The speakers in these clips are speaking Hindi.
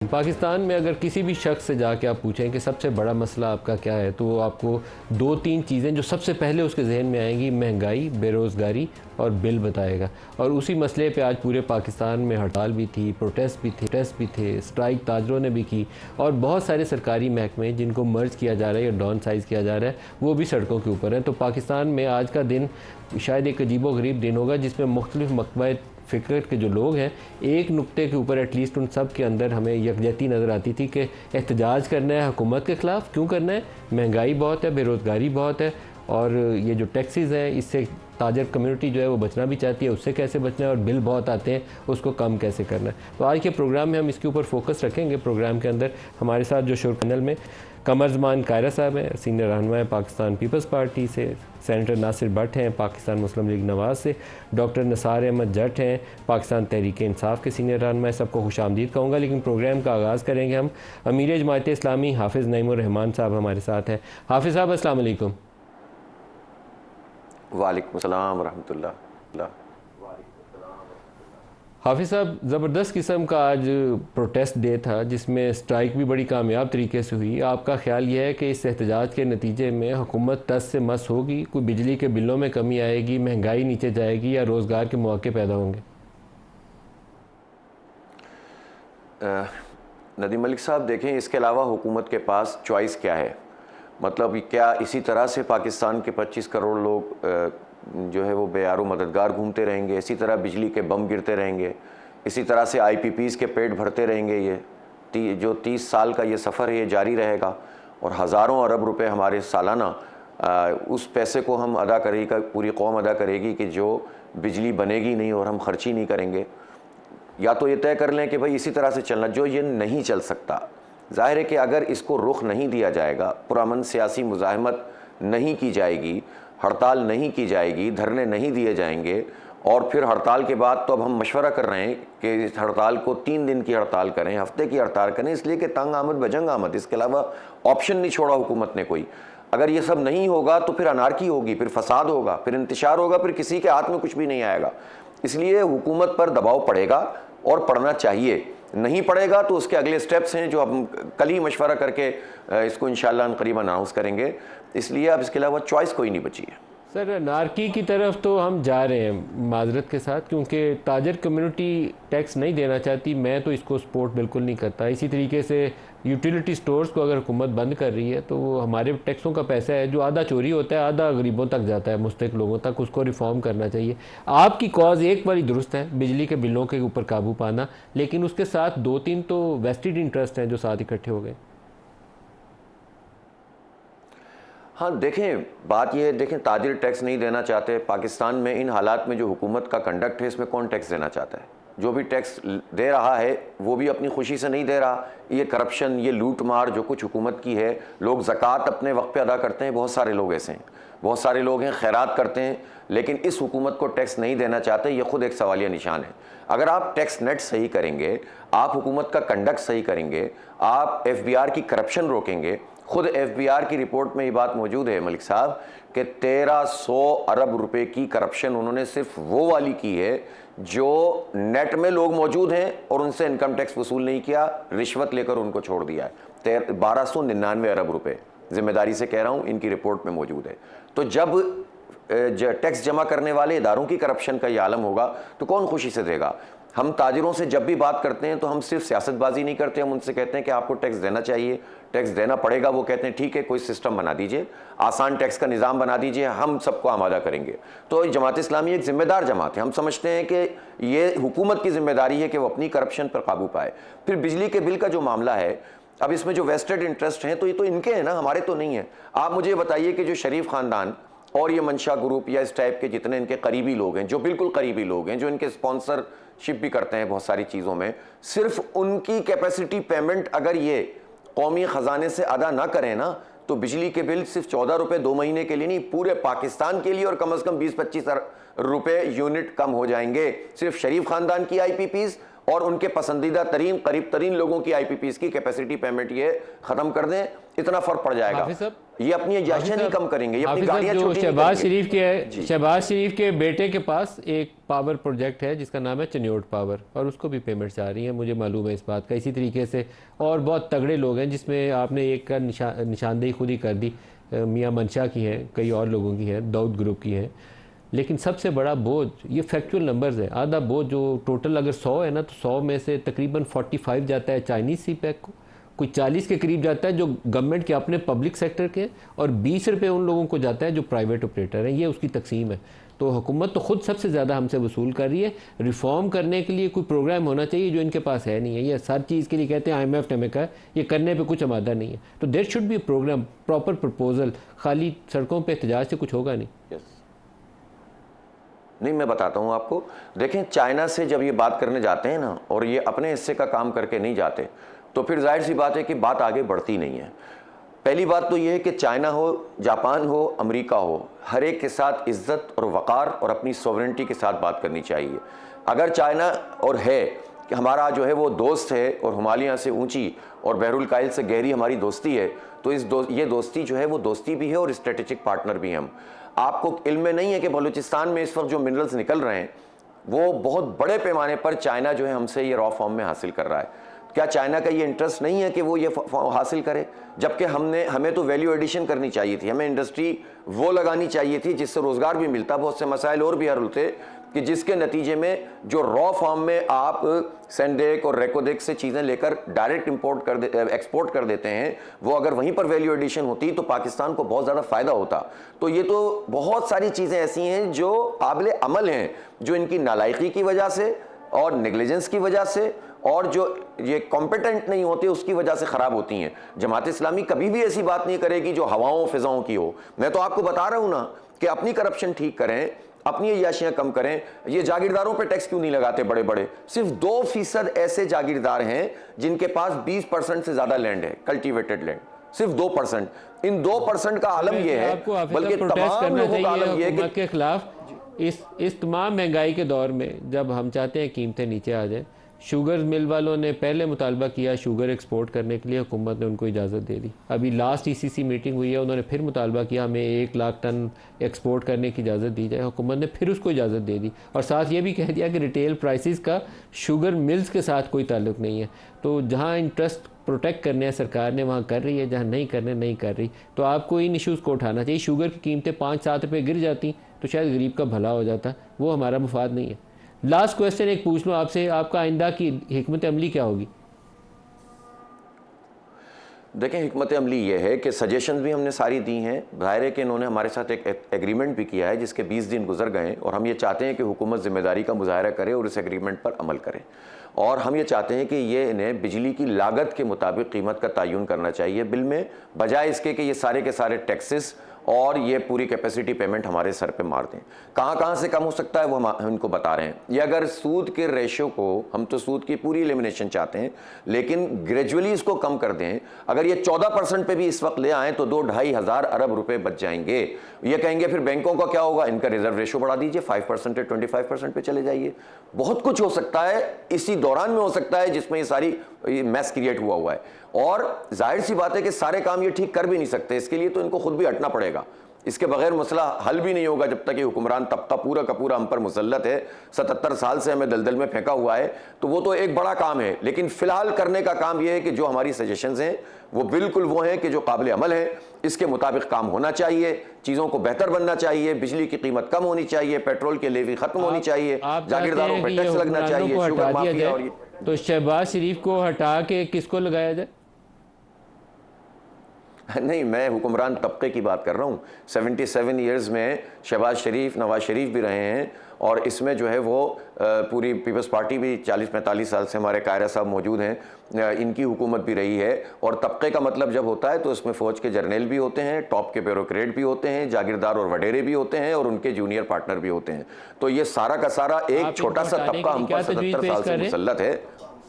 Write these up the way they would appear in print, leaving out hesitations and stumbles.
पाकिस्तान में अगर किसी भी शख्स से जाके आप पूछें कि सबसे बड़ा मसला आपका क्या है, तो वो आपको दो तीन चीज़ें जो सबसे पहले उसके जहन में आएंगी, महंगाई, बेरोज़गारी और बिल बताएगा। और उसी मसले पे आज पूरे पाकिस्तान में हड़ताल भी थी, प्रोटेस्ट भी थे, स्ट्राइक ताजरों ने भी की, और बहुत सारे सरकारी महकमे जिनको मर्ज किया जा रहा है या डाउन साइज़ किया जा रहा है वो भी सड़कों के ऊपर हैं। तो पाकिस्तान में आज का दिन शायद एक अजीबो गरीब दिन होगा जिसमें मुख्तलिफ मकबा फ़िक्र के जो लोग हैं, एक नुक्ते के ऊपर एटलीस्ट उन सब के अंदर हमें यकजहती नज़र आती थी कि एहतजाज करना है हुकूमत के ख़िलाफ़। क्यों करना है? महंगाई बहुत है, बेरोज़गारी बहुत है, और ये जो टैक्सेस हैं इससे ताजर कम्युनिटी जो है वो बचना भी चाहती है, उससे कैसे बचना है, और बिल बहुत आते हैं उसको कम कैसे करना है। तो आज के प्रोग्राम में हम इसके ऊपर फोकस रखेंगे। प्रोग्राम के अंदर हमारे साथ जो शोर पैनल में कमरजमान कायरा साहब हैं, सीनियर रहनुमा हैं पाकिस्तान पीपल्स पार्टी से, सेनेटर नासिर भट्ट हैं पाकिस्तान मुस्लिम लीग नवाज़ से, डॉक्टर नसार अहमद जट हैं पाकिस्तान तहरीक इंसाफ के सीनियर रहनुमा। सबको खुशामदीद कहूँगा। लेकिन प्रोग्राम का आगाज़ करेंगे हम। अमीर जमात इस्लामी हाफिज़ नईमुर रहमान साहब हमारे साथ हैं। हाफिज़ साहब अस्सलाम वालेकुम। वालेकुम सलाम रहमतुल्लाह। हाफिज़ साहब, ज़बरदस्त किस्म का आज प्रोटेस्ट डे था जिसमें स्ट्राइक भी बड़ी कामयाब तरीके से हुई। आपका ख्याल यह है कि इस एहतजाज के नतीजे में हुकूमत तस से मस होगी, कोई बिजली के बिलों में कमी आएगी, महंगाई नीचे जाएगी, या रोज़गार के मौके पैदा होंगे? नदीम मलिक साहब, देखें, इसके अलावा हुकूमत के पास चॉइस क्या है? मतलब क्या इसी तरह से पाकिस्तान के 25 करोड़ लोग जो है वो बेयारो मददगार घूमते रहेंगे, इसी तरह बिजली के बम गिरते रहेंगे, इसी तरह से आईपीपीज़ के पेट भरते रहेंगे? ये जो 30 साल का ये सफ़र है ये जारी रहेगा, और हज़ारों अरब रुपए हमारे सालाना उस पैसे को हम अदा करेगा, पूरी कौम अदा करेगी कि जो बिजली बनेगी नहीं और हम खर्ची नहीं करेंगे। या तो ये तय कर लें कि भाई इसी तरह से चलना, जो ये नहीं चल सकता। ज़ाहिर है कि अगर इसको रुख नहीं दिया जाएगा, पुरअमन सियासी मुज़ाहमत नहीं की जाएगी, हड़ताल नहीं की जाएगी, धरने नहीं दिए जाएंगे, और फिर हड़ताल के बाद तो अब हम मशवरा कर रहे हैं कि इस हड़ताल को 3 दिन की हड़ताल करें, हफ्ते की हड़ताल करें, इसलिए कि तंग आमद बजंग आमद, इसके अलावा ऑप्शन नहीं छोड़ा हुकूमत ने कोई। अगर ये सब नहीं होगा तो फिर अनारकी होगी, फिर फसाद होगा, फिर इंतशार होगा, फिर किसी के हाथ में कुछ भी नहीं आएगा। इसलिए हुकूमत पर दबाव पड़ेगा और पड़ना चाहिए। नहीं पड़ेगा तो उसके अगले स्टेप्स हैं जो हम कल ही मशवरा करके इसको इंशाअल्लाह करीब अनाउंस करेंगे। इसलिए अब इसके अलावा चॉइस कोई नहीं बची है। सर, नारकी की तरफ तो हम जा रहे हैं माजरत के साथ, क्योंकि ताजर कम्युनिटी टैक्स नहीं देना चाहती। मैं तो इसको सपोर्ट बिल्कुल नहीं करता। इसी तरीके से यूटिलिटी स्टोर्स को अगर हुकूमत बंद कर रही है तो वो हमारे टैक्सों का पैसा है जो आधा चोरी होता है, आधा गरीबों तक जाता है, मुस्तहिक लोगों तक, उसको रिफॉर्म करना चाहिए। आपकी कॉज एक बारी दुरुस्त है, बिजली के बिलों के ऊपर काबू पाना, लेकिन उसके साथ 2-3 तो वेस्टेड इंटरेस्ट हैं जो साथ इकट्ठे हो गए। हाँ, देखें, बात यह है, देखें, ताजिर टैक्स नहीं देना चाहते। पाकिस्तान में इन हालात में जो हुकूमत का कंडक्ट है इसमें कौन टैक्स देना चाहता है? जो भी टैक्स दे रहा है वो भी अपनी खुशी से नहीं दे रहा। ये करप्शन, ये लूट मार जो कुछ हुकूमत की है, लोग ज़कात अपने वक्त पे अदा करते हैं, बहुत सारे लोग ऐसे हैं, बहुत सारे लोग हैं खैरात करते हैं, लेकिन इस हुकूमत को टैक्स नहीं देना चाहते। ये खुद एक सवालिया निशान है। अगर आप टैक्स नेट सही करेंगे, आप हुकूमत का कंडक्ट सही करेंगे, आप FBR की करप्शन रोकेंगे। खुद FBR की रिपोर्ट में ये बात मौजूद है मलिक साहब कि 1300 अरब रुपए की करप्शन उन्होंने सिर्फ वो वाली की है जो नेट में लोग मौजूद हैं और उनसे इनकम टैक्स वसूल नहीं किया, रिश्वत लेकर उनको छोड़ दिया है। 1299 अरब रुपए, जिम्मेदारी से कह रहा हूं, इनकी रिपोर्ट में मौजूद है। तो जब टैक्स जमा करने वाले इदारों की करप्शन का ये आलम होगा तो कौन खुशी से देगा? हम ताजिरों से जब भी बात करते हैं तो हम सिर्फ सियासतबाजी नहीं करते, हम उनसे कहते हैं कि आपको टैक्स देना चाहिए, टैक्स देना पड़ेगा। वो कहते हैं ठीक है, कोई सिस्टम बना दीजिए, आसान टैक्स का निज़ाम बना दीजिए, हम सबको आमादा करेंगे। तो जमात इस्लामी एक जिम्मेदार जमात है। हम समझते हैं कि ये हुकूमत की जिम्मेदारी है कि वो अपनी करप्शन पर काबू पाए। फिर बिजली के बिल का जो मामला है, अब इसमें जो वेस्टेड इंटरेस्ट हैं तो ये तो इनके हैं ना, हमारे तो नहीं है। आप मुझे बताइए कि जो शरीफ ख़ानदान और ये मंशा ग्रुप या इस टाइप के जितने इनके करीबी लोग हैं, जो बिल्कुल करीबी लोग हैं, जो इनके स्पॉन्सरशिप भी करते हैं बहुत सारी चीज़ों में, सिर्फ उनकी कैपेसिटी पेमेंट अगर ये कौमी ख़जाने से अदा ना करें ना, तो बिजली के बिल सिर्फ 14 रुपये 2 महीने के लिए नहीं, पूरे पाकिस्तान के लिए, और कम से कम 20-25 रुपये यूनिट कम हो जाएंगे। सिर्फ शरीफ ख़ानदान की IPPs और उनके पसंदीदा तरीन करीब तरीन लोगों की आईपीपीएस की कैपेसिटी पेमेंट ये खत्म कर दें, इतना फर्क पड़ जाएगा। ये अपनी एजाजियां नहीं कम करेंगे, ये अपनी गाड़ियां छोटी नहीं करेंगे। शहबाज शरीफ के बेटे के पास एक पावर प्रोजेक्ट है जिसका नाम है चन्योट पावर, और उसको भी पेमेंट्स आ रही हैं, मुझे मालूम है इस बात का। इसी तरीके से और बहुत तगड़े लोग हैं, जिसमें आपने एक का निशानदेही खुद ही कर दी, मियाँ मंशा की हैं, कई और लोगों की हैं, दाऊद ग्रुप की हैं। लेकिन सबसे बड़ा बोझ, ये फैक्चुअल नंबर्स है, आधा बोझ जो टोटल अगर 100 है ना, तो 100 में से तकरीबन 45 जाता है चाइनीज़ सी पैक को, कोई 40 के करीब जाता है जो गवर्नमेंट के अपने पब्लिक सेक्टर के, और 20 रुपये उन लोगों को जाता है जो प्राइवेट ऑपरेटर हैं। ये उसकी तकसीम है। तो हुकूमत तो ख़ुद सबसे ज़्यादा हमसे वसूल कर रही है। रिफॉर्म करने के लिए कोई प्रोग्राम होना चाहिए जो इनके पास है नहीं है। ये हर चीज़ के लिए कहते हैं IMF ने कहा, ये करने पे कुछ आमादा नहीं है। तो there should be program, proper proposal. खाली सड़कों पर एहतजाज से कुछ होगा नहीं। नहीं, मैं बताता हूँ आपको। देखें, चाइना से जब ये बात करने जाते हैं ना, और ये अपने हिस्से का काम करके नहीं जाते, तो फिर जाहिर सी बात है कि बात आगे बढ़ती नहीं है। पहली बात तो ये है कि चाइना हो, जापान हो, अमेरिका हो, हर एक के साथ इज्जत और वक़ार और अपनी सॉवरेनिटी के साथ बात करनी चाहिए। अगर चाइना और है कि हमारा जो है वो दोस्त है और हिमालय से ऊंची और बहरुल कायल से गहरी हमारी दोस्ती है, तो ये दोस्ती जो है वो दोस्ती भी है और स्ट्रेटेजिक पार्टनर भी हम। आपको इल्म में नहीं है कि बलूचिस्तान में इस वक्त जो मिनरल्स निकल रहे हैं वो बहुत बड़े पैमाने पर चाइना जो है हमसे ये रॉ फॉर्म में हासिल कर रहा है। क्या चाइना का ये इंटरेस्ट नहीं है कि वो ये हासिल करे? जबकि हमें तो वैल्यू एडिशन करनी चाहिए थी, हमें इंडस्ट्री वो लगानी चाहिए थी जिससे रोज़गार भी मिलता, बहुत से मसाइल और भी हल होते, कि जिसके नतीजे में जो रॉ फॉर्म में आप सेंडेक और रेकोडेक से चीज़ें लेकर डायरेक्ट एक्सपोर्ट कर देते हैं, वो अगर वहीं पर वैल्यू एडिशन होती तो पाकिस्तान को बहुत ज़्यादा फ़ायदा होता। तो ये तो बहुत सारी चीज़ें ऐसी हैं जो काबिल अमल हैं, जो इनकी नालायकी की वजह से और नेग्लिजेंस की वजह से और जो ये कॉम्पिटेंट नहीं होते उसकी वजह से ख़राब होती हैं। जमात इस्लामी कभी भी ऐसी बात नहीं करेगी जो हवाओं फिजाओं की हो। मैं तो आपको बता रहा हूँ ना कि अपनी करप्शन ठीक करें, अपनी अय्याशियां कम करें। ये जागीरदारों पे टैक्स क्यों नहीं लगाते बड़े बड़े? सिर्फ 2% ऐसे जागीरदार हैं जिनके पास 20% से ज्यादा लैंड है, कल्टीवेटेड लैंड, सिर्फ 2%। इन 2% का आलम यह है, बल्कि तमाम लोगों का आलम यह है के खिलाफ इस तमाम महंगाई के दौर में जब हम चाहते हैं कीमतें नीचे आ जाएं, शुगर मिल वालों ने पहले मुतालबा किया शुगर एक्सपोर्ट करने के लिए, हुकूमत ने उनको इजाज़त दे दी। अभी लास्ट ECC मीटिंग हुई है, उन्होंने फिर मुतालबा किया हमें 1 लाख टन एक्सपोर्ट करने की इजाज़त दी जाए, हुकूमत ने फिर उसको इजाज़त दे दी। और साथ ये भी कह दिया कि रिटेल प्राइसेस का शुगर मिल्स के साथ कोई ताल्लुक़ नहीं है। तो जहाँ इंटरेस्ट प्रोटेक्ट करने हैं सरकार ने वहाँ कर रही है, जहाँ नहीं करने नहीं कर रही। तो आपको इन इशूज़ को उठाना चाहिए। शुगर की कीमतें 5-7 रुपये गिर जाती तो शायद गरीब का भला हो जाता, वो हमारा मुफाद नहीं है। लास्ट क्वेश्चन एक पूछ लूँ आपसे, आपका आइंदा की हिकमत अमली क्या होगी? देखें, हिकमत अमली ये है कि सजेशंस भी हमने सारी दी हैं। ज़ाहिर है कि इन्होंने हमारे साथ एक एग्रीमेंट भी किया है जिसके 20 दिन गुजर गए, और हम ये चाहते हैं कि हुकूमत ज़िम्मेदारी का मुजाहरा करे और इस एग्रीमेंट पर अमल करे। और हम ये चाहते हैं कि ये इन्हें बिजली की लागत के मुताबिक कीमत का तयन करना चाहिए बिल में, बजाय इसके कि ये सारे के सारे टैक्सेस और ये पूरी कैपेसिटी पेमेंट हमारे सर पे मार दें। कहाँ से कम हो सकता है वो हम इनको बता रहे हैं। ये अगर सूद के रेशो को, हम तो सूद की पूरी एलिमिनेशन चाहते हैं, लेकिन ग्रेजुअली इसको कम कर दें। अगर ये 14% पे भी इस वक्त ले आएँ तो 2-2.5 हज़ार अरब रुपए बच जाएंगे। ये कहेंगे फिर बैंकों का क्या होगा? इनका रिजर्व रेशो बढ़ा दीजिए, 5% से 25% पे चले जाइए। बहुत कुछ हो सकता है, इसी दौरान में हो सकता है जिसमें ये सारी मैस क्रिएट हुआ है। और जाहिर सी बात है कि सारे काम ये ठीक कर भी नहीं सकते, इसके लिए तो इनको खुद भी हटना पड़ेगा। इसके बगैर मसला हल भी नहीं होगा जब तक कि हुक्मरान तबका पूरा का पूरा हम पर मुसल्लत है, 77 साल से हमें दलदल में फेंका हुआ है। तो वो तो एक बड़ा काम है, लेकिन फिलहाल करने का काम ये है कि जो हमारी सजेशंस हैं वो बिल्कुल वो हैं कि जो काबिल अमल है, इसके मुताबिक काम होना चाहिए, चीज़ों को बेहतर बनना चाहिए, बिजली की कीमत कम होनी चाहिए, पेट्रोल के लेवी खत्म होनी चाहिए, जागीरदारों पर टैक्स लगना चाहिए, शुगर माफिया। और तो शहबाज शरीफ को हटा के किसको लगाया जाए? नहीं, मैं हुक्मरान तबके की बात कर रहा हूँ। 77 ईयर्स में शहबाज शरीफ, नवाज शरीफ भी रहे हैं, और इसमें जो है वो पूरी पीपल्स पार्टी भी 40-45 साल से हमारे कायरा साहब मौजूद हैं, इनकी हुकूमत भी रही है। और तबके का मतलब जब होता है तो उसमें फ़ौज के जर्नल भी होते हैं, टॉप के ब्यूरोक्रेट भी होते हैं, जागीरदार और वडेरे भी होते हैं, और उनके जूनियर पार्टनर भी होते हैं। तो ये सारा का सारा एक छोटा सा तबका हम पर 77 साल से मुसल्लत है।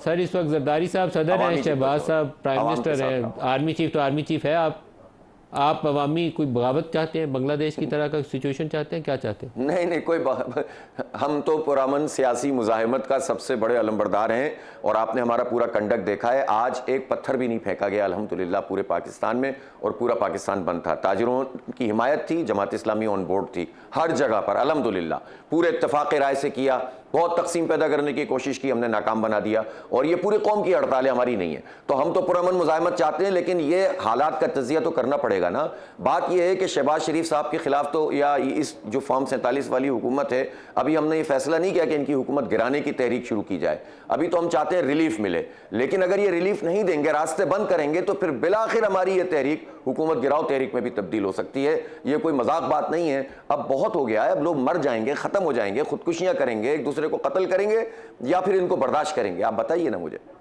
सर, इस वक्त जरदारी साहब सदर हैं, शहबाज साहब प्राइम मिनिस्टर हैं, आर्मी चीफ तो आर्मी चीफ है। आप आप अवामी कोई बगावत चाहते हैं, बांग्लादेश की तरह का सिचुएशन चाहते हैं, क्या चाहते हैं? नहीं नहीं, हम तो पुरअमन सियासी मुजाहिमत का सबसे बड़े अलंबरदार हैं और आपने हमारा पूरा कंडक्ट देखा है। आज एक पत्थर भी नहीं फेंका गया अल्हम्दुलिल्लाह पूरे पाकिस्तान में, और पूरा पाकिस्तान बंद था। ताजिरों की हिमायत थी, जमात इस्लामी ऑन बोर्ड थी हर जगह पर अल्हम्दुलिल्लाह, पूरे इत्तेफाक राय से किया। बहुत तकसीम पैदा करने की कोशिश की, हमने नाकाम बना दिया, और ये पूरी कौम की हड़ताल है, हमारी नहीं है। तो हम तो पुरअमन मुजाहिमत चाहते हैं, लेकिन ये हालात का तजिया तो करना पड़ेगा ना। बात यह है कि शहबाज शरीफ साहब के खिलाफ तो, या इस जो फॉर्म 47 वाली हुकूमत है, अभी हमने ये फैसला नहीं किया कि इनकी हुकूमत गिराने की तहरीक शुरू की जाए। अभी तो हम चाहते हैं रिलीफ मिले, लेकिन अगर ये रिलीफ नहीं देंगे, रास्ते बंद करेंगे, तो फिर बिलाखिर हमारी ये तहरीक हुकूमत गिराओ तहरीक में भी तब्दील हो सकती है। ये कोई मजाक बात नहीं है। अब बहुत हो गया है, अब लोग मर जाएंगे, खत्म हो जाएंगे, खुदकुशियां करेंगे, एक दूसरे को कत्ल करेंगे, या फिर इनको बर्दाश्त करेंगे? आप बताइए ना मुझे।